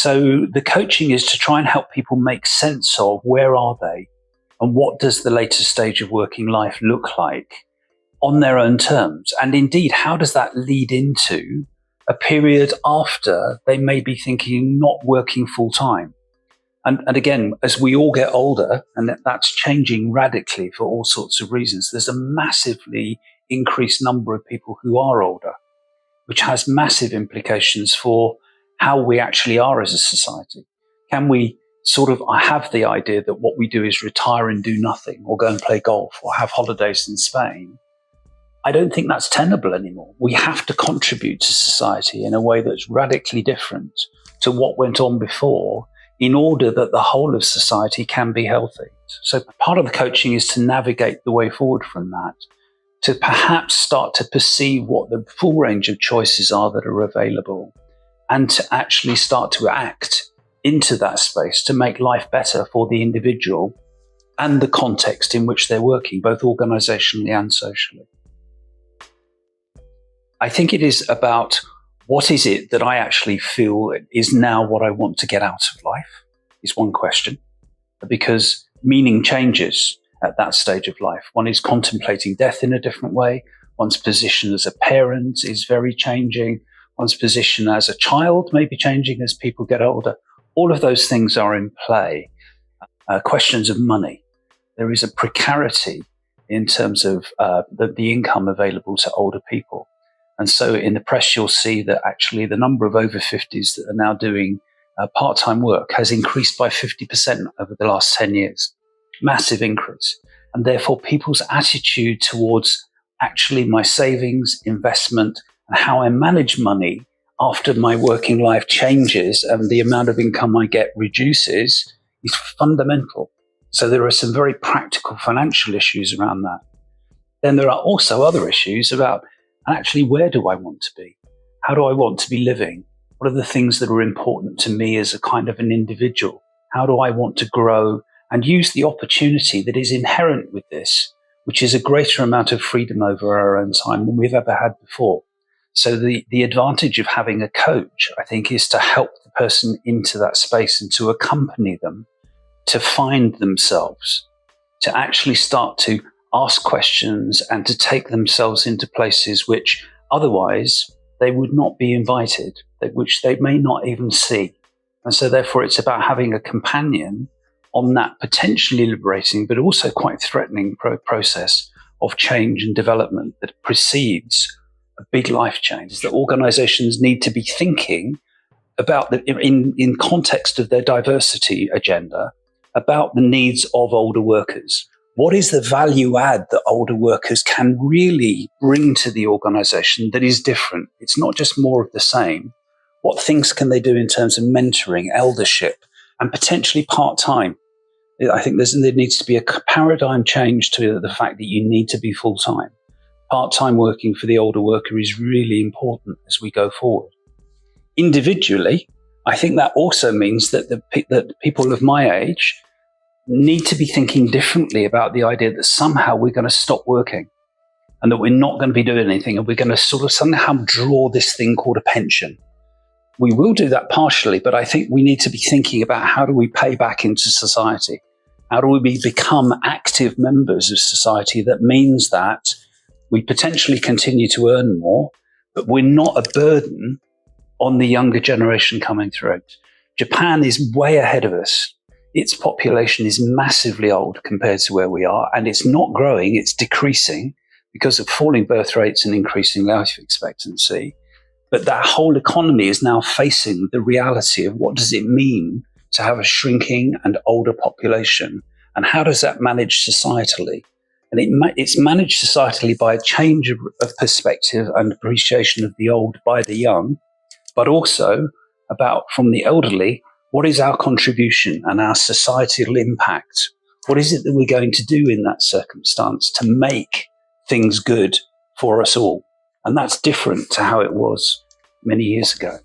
So the coaching is to try and help people make sense of where are they and what does the later stage of working life look like on their own terms. And indeed, how does that lead into a period after they may be thinking not working full time? And again, as we all get older, and that's changing radically for all sorts of reasons, there's a massively increased number of people who are older, which has massive implications for how we actually are as a society. Can we I have the idea that what we do is retire and do nothing, or go and play golf, or have holidays in Spain. I don't think that's tenable anymore. We have to contribute to society in a way that's radically different to what went on before, in order that the whole of society can be healthy. So part of the coaching is to navigate the way forward from that, to perhaps start to perceive what the full range of choices are that are available, and to actually start to act into that space to make life better for the individual and the context in which they're working, both organizationally and socially. I think it is about, what is it that I actually feel is now what I want to get out of life, is one question, because meaning changes at that stage of life. One is contemplating death in a different way. One's position as a parent is very changing. One's position as a child may be changing as people get older. All of those things are in play. Questions of money. There is a precarity in terms of the income available to older people. And so in the press, you'll see that actually the number of over 50s that are now doing part-time work has increased by 50% over the last 10 years. Massive increase. And therefore, people's attitude towards actually my savings, investment, and how I manage money after my working life changes and the amount of income I get reduces is fundamental. So there are some very practical financial issues around that. Then there are also other issues about, actually, where do I want to be? How do I want to be living? What are the things that are important to me as a kind of an individual? How do I want to grow and use the opportunity that is inherent with this, which is a greater amount of freedom over our own time than we've ever had before? So the advantage of having a coach, I think, is to help the person into that space and to accompany them to find themselves, to actually start to ask questions and to take themselves into places which otherwise they would not be invited, which they may not even see. And so therefore it's about having a companion on that potentially liberating but also quite threatening process of change and development that precedes a big life change, that organizations need to be thinking about in context of their diversity agenda, about the needs of older workers. What is the value add that older workers can really bring to the organization that is different? It's not just more of the same. What things can they do in terms of mentoring, eldership, and potentially part-time? I think there needs to be a paradigm change to the fact that you need to be full-time. Part-time working for the older worker is really important as we go forward. Individually, I think that also means that that people of my age need to be thinking differently about the idea that somehow we're going to stop working and that we're not going to be doing anything and we're going to sort of somehow draw this thing called a pension. We will do that partially, but I think we need to be thinking about how do we pay back into society? How do we become active members of society that means that we potentially continue to earn more, but we're not a burden on the younger generation coming through. Japan is way ahead of us. Its population is massively old compared to where we are, and it's not growing, it's decreasing because of falling birth rates and increasing life expectancy. But that whole economy is now facing the reality of what does it mean to have a shrinking and older population, and how does that manage societally? And it's managed societally by a change of perspective and appreciation of the old by the young, but also about, from the elderly, what is our contribution and our societal impact? What is it that we're going to do in that circumstance to make things good for us all? And that's different to how it was many years ago.